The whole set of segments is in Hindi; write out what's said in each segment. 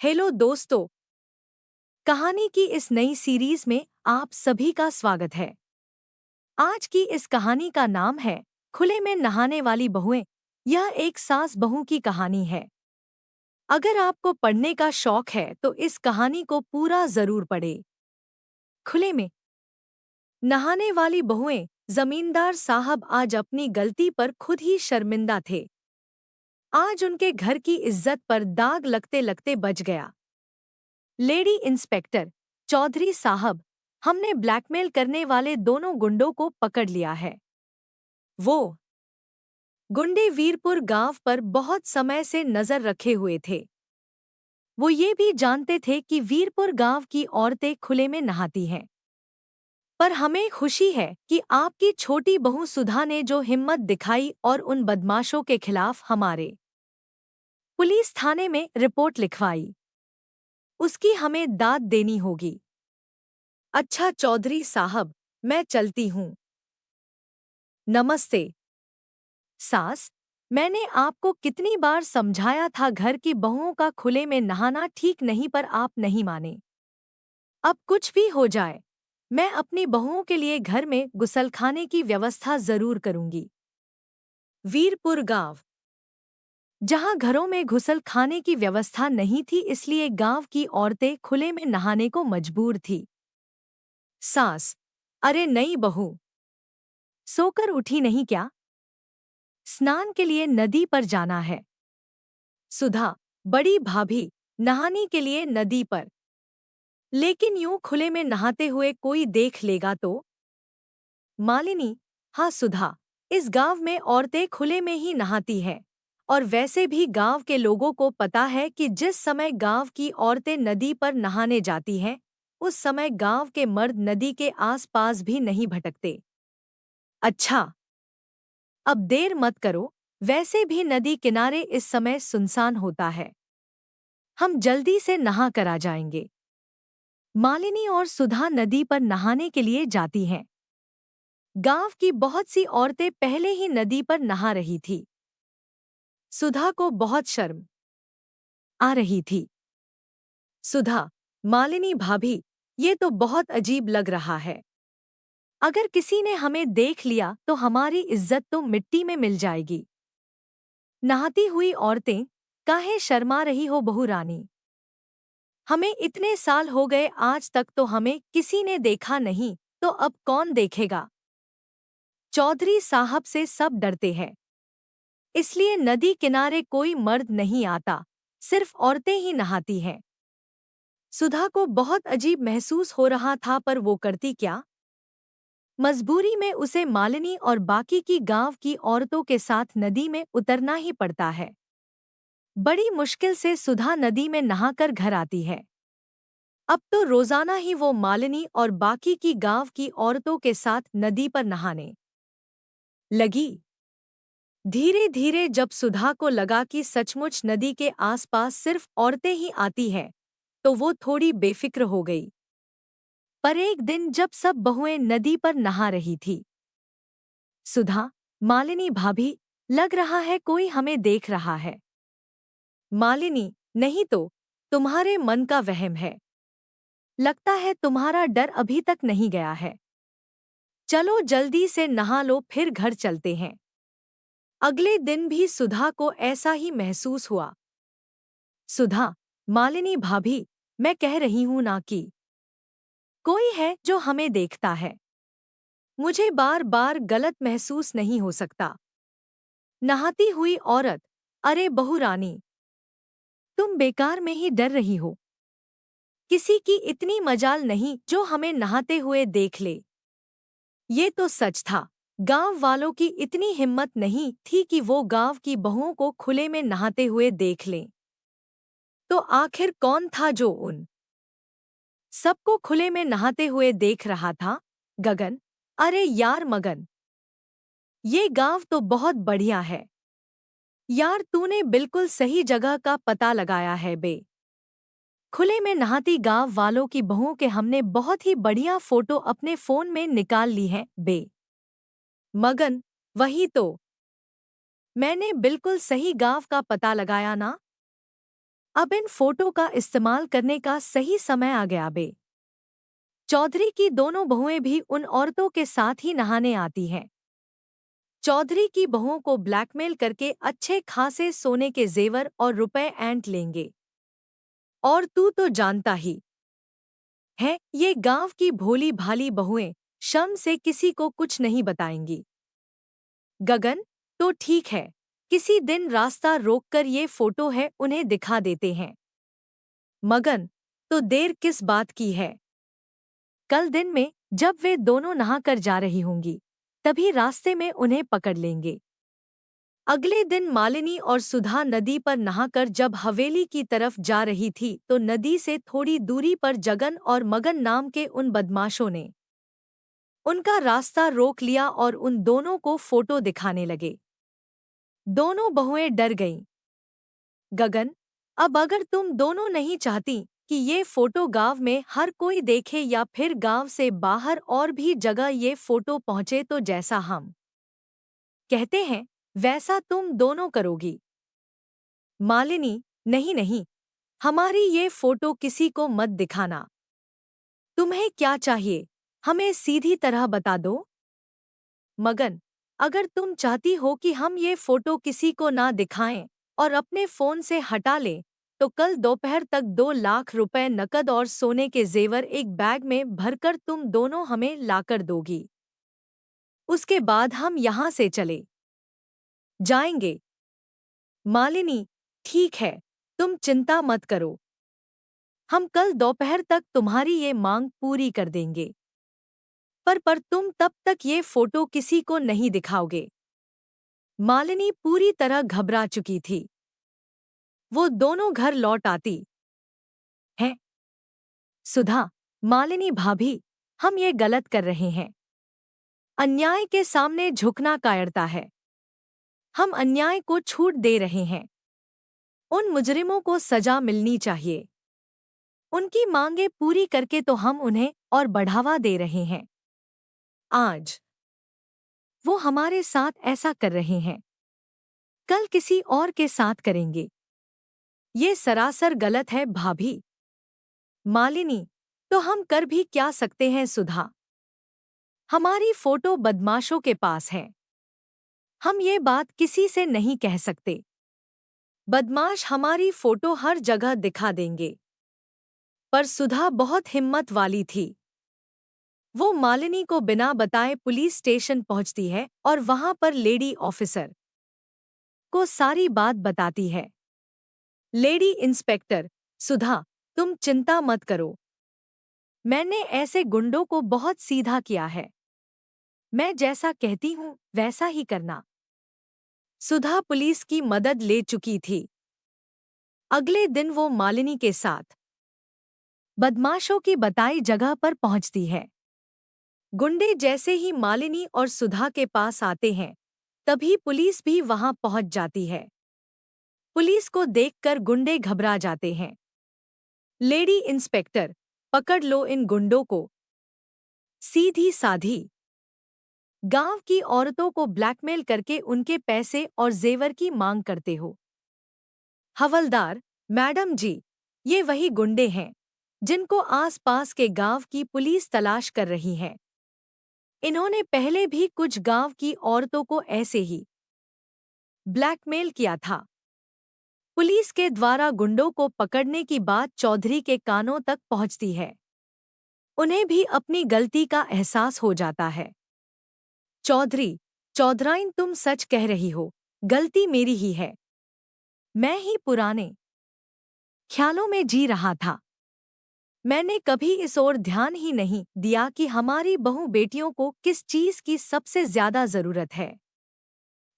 हेलो दोस्तों, कहानी की इस नई सीरीज में आप सभी का स्वागत है। आज की इस कहानी का नाम है खुले में नहाने वाली बहुएं। यह एक सास बहू की कहानी है। अगर आपको पढ़ने का शौक है तो इस कहानी को पूरा जरूर पढ़ें। खुले में नहाने वाली बहुएं। जमींदार साहब आज अपनी गलती पर खुद ही शर्मिंदा थे। आज उनके घर की इज्जत पर दाग लगते लगते बच गया। लेडी इंस्पेक्टर चौधरी साहब, हमने ब्लैकमेल करने वाले दोनों गुंडों को पकड़ लिया है। वो गुंडे वीरपुर गांव पर बहुत समय से नजर रखे हुए थे। वो ये भी जानते थे कि वीरपुर गांव की औरतें खुले में नहाती हैं। पर हमें खुशी है कि आपकी छोटी बहू सुधा ने जो हिम्मत दिखाई और उन बदमाशों के खिलाफ हमारे पुलिस थाने में रिपोर्ट लिखवाई। उसकी हमें दाद देनी होगी। अच्छा चौधरी साहब, मैं चलती हूँ। नमस्ते सास, मैंने आपको कितनी बार समझाया था घर की बहुओं का खुले में नहाना ठीक नहीं, पर आप नहीं माने। अब कुछ भी हो जाए, मैं अपनी बहुओं के लिए घर में गुसलखाने की व्यवस्था जरूर करूंगी। वीरपुर गांव, जहां घरों में गुसलखाने की व्यवस्था नहीं थी, इसलिए गांव की औरतें खुले में नहाने को मजबूर थी। सास, अरे नई बहू, सोकर उठी नहीं क्या? स्नान के लिए नदी पर जाना है। सुधा, बड़ी भाभी, नहाने के लिए नदी पर। लेकिन यूं खुले में नहाते हुए कोई देख लेगा तो? मालिनी, हाँ सुधा, इस गांव में औरतें खुले में ही नहाती हैं। और वैसे भी गांव के लोगों को पता है कि जिस समय गांव की औरतें नदी पर नहाने जाती हैं, उस समय गांव के मर्द नदी के आसपास भी नहीं भटकते। अच्छा, अब देर मत करो, वैसे भी नदी किनारे इस समय सुनसान होता है। हम जल्दी से नहा कर आ जाएंगे। मालिनी और सुधा नदी पर नहाने के लिए जाती हैं। गांव की बहुत सी औरतें पहले ही नदी पर नहा रही थी। सुधा को बहुत शर्म आ रही थी। सुधा, मालिनी भाभी, ये तो बहुत अजीब लग रहा है। अगर किसी ने हमें देख लिया तो हमारी इज्जत तो मिट्टी में मिल जाएगी। नहाती हुई औरतें, काहे शर्मा रही हो बहू रानी? हमें इतने साल हो गए, आज तक तो हमें किसी ने देखा नहीं, तो अब कौन देखेगा? चौधरी साहब से सब डरते हैं, इसलिए नदी किनारे कोई मर्द नहीं आता, सिर्फ औरतें ही नहाती हैं। सुधा को बहुत अजीब महसूस हो रहा था, पर वो करती क्या? मजबूरी में उसे मालिनी और बाकी की गांव की औरतों के साथ नदी में उतरना ही पड़ता है। बड़ी मुश्किल से सुधा नदी में नहाकर घर आती है। अब तो रोजाना ही वो मालिनी और बाकी की गांव की औरतों के साथ नदी पर नहाने लगी। धीरे धीरे जब सुधा को लगा कि सचमुच नदी के आसपास सिर्फ औरतें ही आती हैं, तो वो थोड़ी बेफिक्र हो गई। पर एक दिन जब सब बहुएं नदी पर नहा रही थी, सुधा, मालिनी भाभी, लग रहा है कोई हमें देख रहा है। मालिनी, नहीं तो तुम्हारे मन का वहम है। लगता है तुम्हारा डर अभी तक नहीं गया है। चलो जल्दी से नहा लो, फिर घर चलते हैं। अगले दिन भी सुधा को ऐसा ही महसूस हुआ। सुधा, मालिनी भाभी, मैं कह रही हूं ना कि कोई है जो हमें देखता है। मुझे बार बार गलत महसूस नहीं हो सकता। नहाती हुई औरत, अरे बहू रानी, तुम बेकार में ही डर रही हो। किसी की इतनी मजाल नहीं जो हमें नहाते हुए देख ले। ये तो सच था, गांव वालों की इतनी हिम्मत नहीं थी कि वो गांव की बहुओं को खुले में नहाते हुए देख लें। तो आखिर कौन था जो उन सबको खुले में नहाते हुए देख रहा था? गगन, अरे यार मगन, ये गांव तो बहुत बढ़िया है। यार तूने बिल्कुल सही जगह का पता लगाया है बे। खुले में नहाती गांव वालों की बहुओं के हमने बहुत ही बढ़िया फोटो अपने फोन में निकाल ली हैं बे। मगन, वही तो, मैंने बिल्कुल सही गांव का पता लगाया ना। अब इन फोटो का इस्तेमाल करने का सही समय आ गया बे। चौधरी की दोनों बहुएं भी उन औरतों के साथ ही नहाने आती हैं। चौधरी की बहुओं को ब्लैकमेल करके अच्छे खासे सोने के जेवर और रुपए ऐंठ लेंगे। और तू तो जानता ही है, ये गांव की भोली भाली बहुएं शर्म से किसी को कुछ नहीं बताएंगी। गगन, तो ठीक है, किसी दिन रास्ता रोककर ये फोटो है उन्हें दिखा देते हैं। मगन, तो देर किस बात की है? कल दिन में जब वे दोनों नहाकर जा रही होंगी, तभी रास्ते में उन्हें पकड़ लेंगे। अगले दिन मालिनी और सुधा नदी पर नहाकर जब हवेली की तरफ जा रही थी तो नदी से थोड़ी दूरी पर जगन और मगन नाम के उन बदमाशों ने उनका रास्ता रोक लिया और उन दोनों को फोटो दिखाने लगे। दोनों बहुएं डर गईं। गगन, अब अगर तुम दोनों नहीं चाहती कि ये फोटो गांव में हर कोई देखे या फिर गांव से बाहर और भी जगह ये फोटो पहुंचे तो जैसा हम कहते हैं वैसा तुम दोनों करोगी। मालिनी, नहीं नहीं, हमारी ये फोटो किसी को मत दिखाना। तुम्हें क्या चाहिए, हमें सीधी तरह बता दो। मगन, अगर तुम चाहती हो कि हम ये फोटो किसी को ना दिखाएं और अपने फोन से हटा लें, तो कल दोपहर तक 2 लाख रुपए नकद और सोने के जेवर एक बैग में भरकर तुम दोनों हमें लाकर दोगी। उसके बाद हम यहाँ से चले जाएंगे। मालिनी, ठीक है, तुम चिंता मत करो, हम कल दोपहर तक तुम्हारी ये मांग पूरी कर देंगे। पर तुम तब तक ये फोटो किसी को नहीं दिखाओगे। मालिनी पूरी तरह घबरा चुकी थी। वो दोनों घर लौट आती हैं। सुधा, मालिनी भाभी, हम ये गलत कर रहे हैं। अन्याय के सामने झुकना कायरता है। हम अन्याय को छूट दे रहे हैं। उन मुजरिमों को सजा मिलनी चाहिए। उनकी मांगें पूरी करके तो हम उन्हें और बढ़ावा दे रहे हैं। आज वो हमारे साथ ऐसा कर रहे हैं, कल किसी और के साथ करेंगे। ये सरासर गलत है भाभी। मालिनी, तो हम कर भी क्या सकते हैं सुधा? हमारी फोटो बदमाशों के पास है। हम ये बात किसी से नहीं कह सकते। बदमाश हमारी फोटो हर जगह दिखा देंगे। पर सुधा बहुत हिम्मत वाली थी। वो मालिनी को बिना बताए पुलिस स्टेशन पहुंचती है और वहां पर लेडी ऑफिसर को सारी बात बताती है। लेडी इंस्पेक्टर, सुधा, तुम चिंता मत करो। मैंने ऐसे गुंडों को बहुत सीधा किया है। मैं जैसा कहती हूँ वैसा ही करना। सुधा पुलिस की मदद ले चुकी थी। अगले दिन वो मालिनी के साथ बदमाशों की बताई जगह पर पहुंचती है। गुंडे जैसे ही मालिनी और सुधा के पास आते हैं, तभी पुलिस भी वहां पहुंच जाती है। पुलिस को देखकर गुंडे घबरा जाते हैं। लेडी इंस्पेक्टर, पकड़ लो इन गुंडों को। सीधी साधी गांव की औरतों को ब्लैकमेल करके उनके पैसे और जेवर की मांग करते हो। हवलदार, मैडम जी, ये वही गुंडे हैं जिनको आस-पास के गांव की पुलिस तलाश कर रही है। इन्होंने पहले भी कुछ गांव की औरतों को ऐसे ही ब्लैकमेल किया था। पुलिस के द्वारा गुंडों को पकड़ने की बात चौधरी के कानों तक पहुंचती है। उन्हें भी अपनी गलती का एहसास हो जाता है। चौधरी, चौधराइन, तुम सच कह रही हो, गलती मेरी ही है। मैं ही पुराने ख्यालों में जी रहा था। मैंने कभी इस ओर ध्यान ही नहीं दिया कि हमारी बहू बेटियों को किस चीज की सबसे ज्यादा जरूरत है।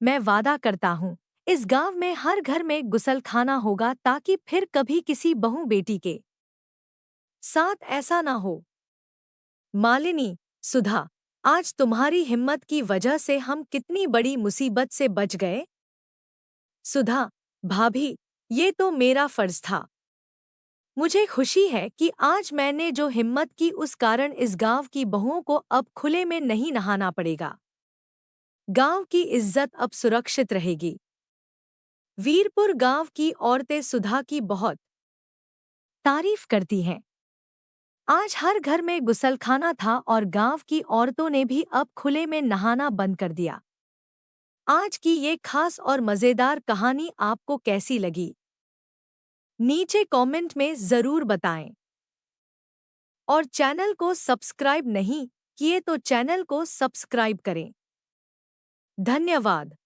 मैं वादा करता हूँ, इस गांव में हर घर में गुसलखाना होगा ताकि फिर कभी किसी बहू बेटी के साथ ऐसा ना हो। मालिनी, सुधा, आज तुम्हारी हिम्मत की वजह से हम कितनी बड़ी मुसीबत से बच गए। सुधा, भाभी, ये तो मेरा फर्ज था। मुझे खुशी है कि आज मैंने जो हिम्मत की उस कारण इस गांव की बहुओं को अब खुले में नहीं नहाना पड़ेगा। गांव की इज्जत अब सुरक्षित रहेगी। वीरपुर गांव की औरतें सुधा की बहुत तारीफ करती हैं। आज हर घर में गुसलखाना था और गांव की औरतों ने भी अब खुले में नहाना बंद कर दिया। आज की ये खास और मज़ेदार कहानी आपको कैसी लगी? नीचे कमेंट में ज़रूर बताएं। और चैनल को सब्सक्राइब नहीं किए तो चैनल को सब्सक्राइब करें। धन्यवाद।